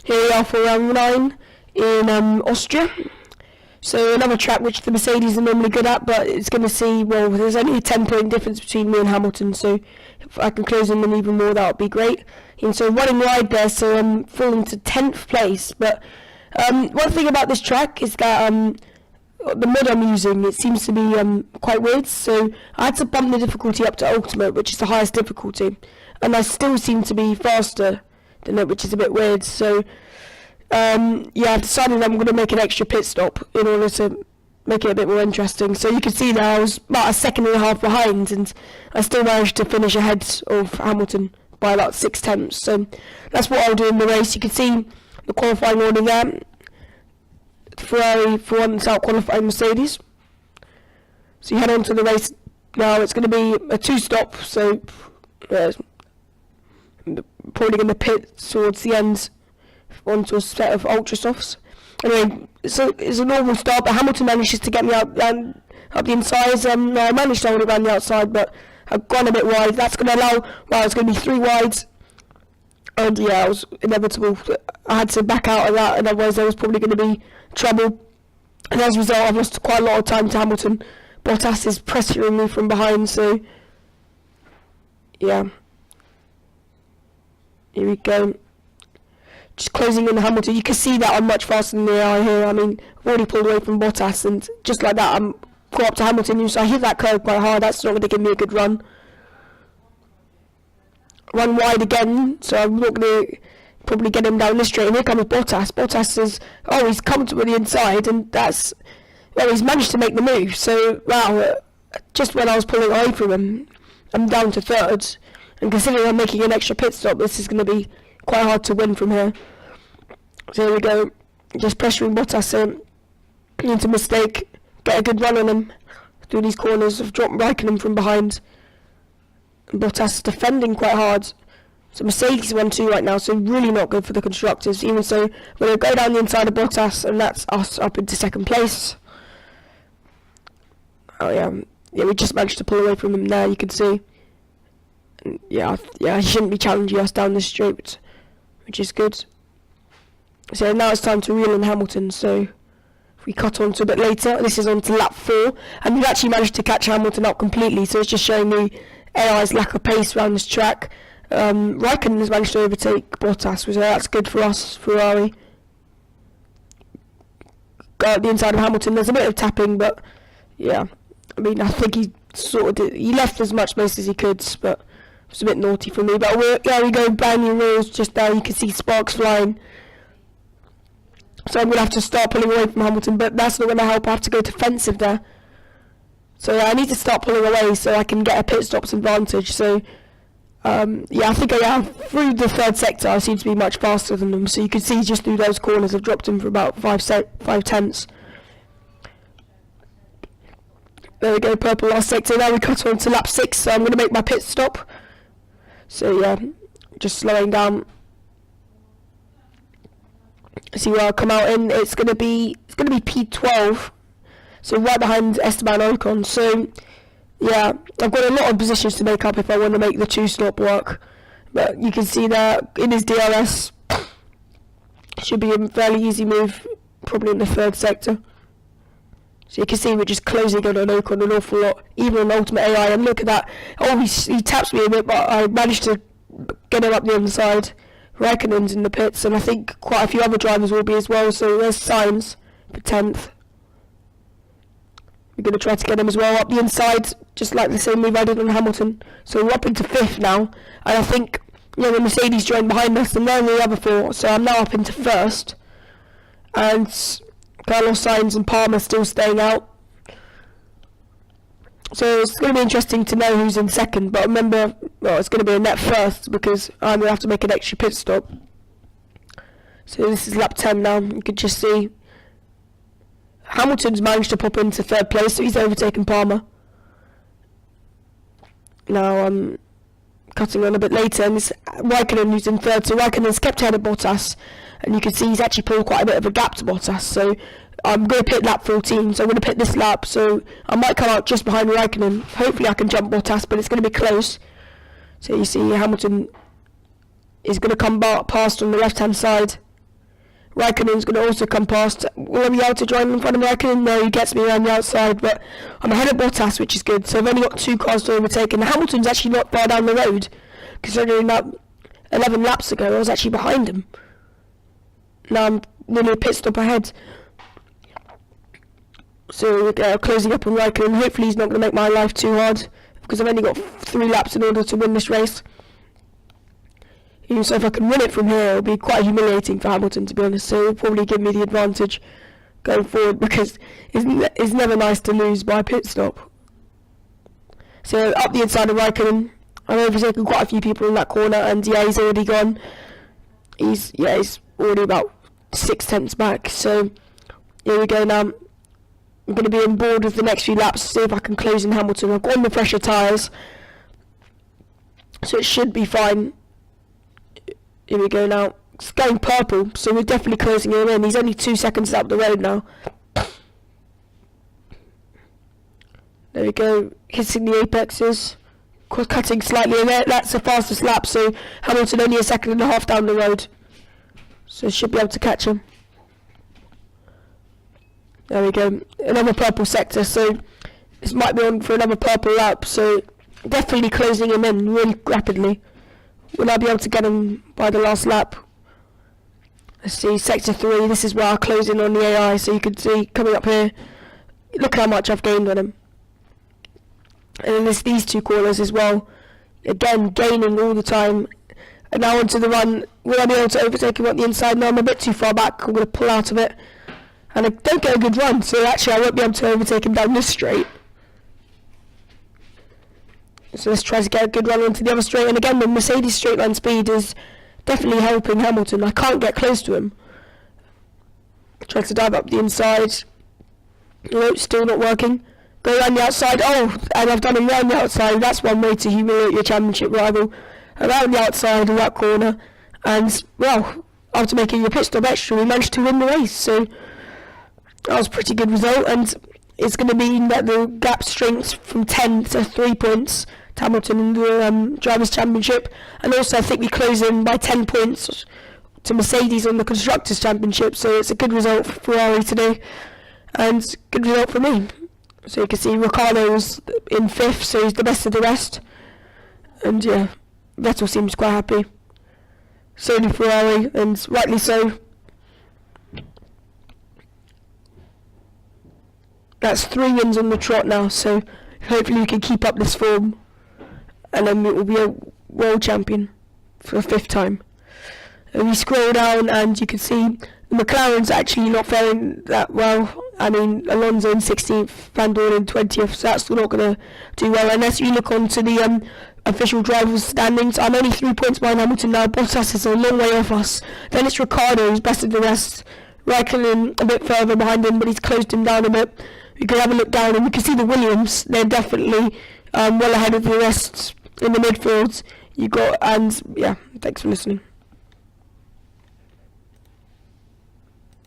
Here we are for round 9 in Austria. So another track which the Mercedes are normally good at, but it's going to see, well, there's only a 10-point difference between me and Hamilton, so if I can close in even more, that would be great. And so running wide there, so I'm falling to 10th place. But one thing about this track is that the mod I'm using, it seems to be quite weird, so I had to bump the difficulty up to Ultimate, which is the highest difficulty, and I still seem to be faster than it, which is a bit weird. So yeah, I've decided I'm going to make an extra pit stop in order to make it a bit more interesting. So you can see that I was about a second and a half behind, and I still managed to finish ahead of Hamilton by about 6/10. So that's what I'll do in the race. You can see the qualifying order there. Ferrari for once out qualifying Mercedes. So you head on to the race now. It's going to be a 2-stop, so probably going to pit towards the end onto a set of ultra softs. Anyway, so it's a normal start, but Hamilton manages to get me up the inside. No, I managed to hold it around the outside, but I've gone a bit wide. That's going to allow, well, it's going to be 3 wides. And yeah, it was inevitable. I had to back out of that, and otherwise there was probably going to be trouble. And as a result, I've lost quite a lot of time to Hamilton. Bottas is pressuring me from behind, so yeah. Here we go. Just closing in Hamilton. You can see that I'm much faster than the AI here. I mean, I've already pulled away from Bottas, and just like that, I'm caught up to Hamilton. So I hit that curve quite hard. That's not going to give me a good run. Run wide again, so I'm not going to probably get him down this straight. And here comes Bottas. Bottas is, he's comfortable on the inside, and that's, well, he's managed to make the move. So, wow, just when I was pulling away from him, I'm down to 3rd. And considering I'm making an extra pit stop, this is going to be quite hard to win from here. So here we go, just pressuring Bottas into mistake, get a good run on him through these corners. I've dropped Raikkonen from behind. And Bottas defending quite hard. So Mercedes 1-2 right now, so really not good for the constructors. Even so, we're going to go down the inside of Bottas, and that's us up into 2nd place. Oh yeah, we just managed to pull away from him there, you can see. And yeah, he shouldn't be challenging us down this straight, which is good. So now it's time to reel in Hamilton, so if we cut on to a bit later, this is on to lap 4, and we've actually managed to catch Hamilton up completely, so it's just showing me AI's lack of pace around this track. Raikkonen has managed to overtake Bottas, so that's good for us, Ferrari. Go at the inside of Hamilton, there's a bit of tapping, but yeah, I mean, I think he he left as much space as he could, but it was a bit naughty for me. But there we go, brand new rules just there, you can see sparks flying. So I'm going to have to start pulling away from Hamilton, but that's not going to help. I have to go defensive there. So I need to start pulling away so I can get a pit stops advantage. So yeah, I think I am. Through the 3rd sector, I seem to be much faster than them. So you can see just through those corners, I've dropped him for about 5/10. There we go, purple last sector. Now we cut on to lap 6, so I'm going to make my pit stop. So yeah, just slowing down. See where I'll come out in. It's going to be P12, so right behind Esteban Ocon. So yeah, I've got a lot of positions to make up if I want to make the 2-stop work. But you can see that in his DRS, should be a fairly easy move, probably in the 3rd sector. So you can see we're just closing on an Ocon an awful lot, even on Ultimate AI. And look at that. Oh, he taps me a bit, but I managed to get him up the other side. Raikkonen's in the pits, and I think quite a few other drivers will be as well. So there's Sainz for 10th. We're going to try to get him as well up the inside, just like the same move I did on Hamilton. So we're up into 5th now, and I think the Mercedes joined behind us, and they're in the other 4. So I'm now up into 1st, and Carlos Sainz and Palmer still staying out. So it's going to be interesting to know who's in 2nd, but remember, well, it's going to be a net 1st because I'm going to have to make an extra pit stop. So this is lap 10 now. You can just see Hamilton's managed to pop into 3rd place, so he's overtaken Palmer. Now I'm cutting on a bit later, and it's Raikkonen who's in 3rd, so Raikkonen's kept ahead of Bottas, and you can see he's actually pulled quite a bit of a gap to Bottas, so I'm going to pit lap 14, so I'm going to pit this lap, so I might come out just behind Raikkonen. Hopefully I can jump Bottas, but it's going to be close. So you see Hamilton is going to come past on the left hand side. Raikkonen's going to also come past. Will I be able to join in front of Raikkonen? No, he gets me around the outside, but I'm ahead of Bottas, which is good. So I've only got 2 cars to overtake, and Hamilton's actually not far down the road, considering that 11 laps ago I was actually behind him. Now I'm nearly a pit stop ahead. So we're closing up on Raikkonen. Hopefully he's not going to make my life too hard, because I've only got 3 laps in order to win this race. Even so, if I can win it from here, it'll be quite humiliating for Hamilton, to be honest. So it'll probably give me the advantage going forward, because it's never nice to lose by a pit stop. So up the inside of Raikkonen, I've overtaken quite a few people in that corner, and yeah, he's already gone. He's already about 6 tenths back. So here we go now. I'm going to be on board with the next few laps to see if I can close in Hamilton. I've got on the fresher tyres, so it should be fine. Here we go now. It's going purple, so we're definitely closing him in. He's only 2 seconds up the road now. There we go, hitting the apexes, cutting slightly in there. That's the fastest lap, so Hamilton only 1.5 seconds down the road. So should be able to catch him. There we go, another purple sector, so this might be on for another purple lap, so definitely closing him in really rapidly. Will I be able to get him by the last lap? Let's see, sector 3, this is where I'll close in on the AI, so you can see coming up here, look how much I've gained on him. And then there's these 2 corners as well, again gaining all the time. And now onto the run. Will I be able to overtake him on the inside? No, I'm a bit too far back, I'm going to pull out of it. And I don't get a good run, so actually I won't be able to overtake him down this straight. So let's try to get a good run onto the other straight. And again, the Mercedes straight line speed is definitely helping Hamilton. I can't get close to him. Try to dive up the inside. Nope, still not working. Go around the outside. Oh, and I've done him around the outside. That's one way to humiliate your championship rival. Around the outside of that corner. And, well, after making your pit stop extra, we managed to win the race. So that was a pretty good result. And it's going to mean that the gap shrinks from 10 to 3 points to Hamilton in the Drivers' Championship. And also I think we close in by 10 points to Mercedes on the Constructors' Championship. So it's a good result for Ferrari today. And good result for me. So you can see Ricciardo's in 5th, so he's the best of the rest. And yeah, Vettel seems quite happy. So do Ferrari, and rightly so. That's 3 wins on the trot now, so hopefully we can keep up this form, and then we will be a world champion for the 5th time. And we scroll down and you can see the McLaren's actually not faring that well. I mean, Alonso in 16th, Van Dorn in 20th, so that's not going to do well. Unless you look onto the official drivers' standings, I'm only 3 points behind Hamilton now. Bottas is a long way off us. Then it's Ricciardo, who's best of the rest. Raikkonen a bit further behind him, but he's closed him down a bit. You can have a look down and you can see the Williams. They're definitely well ahead of the rest in the midfield. And yeah, thanks for listening.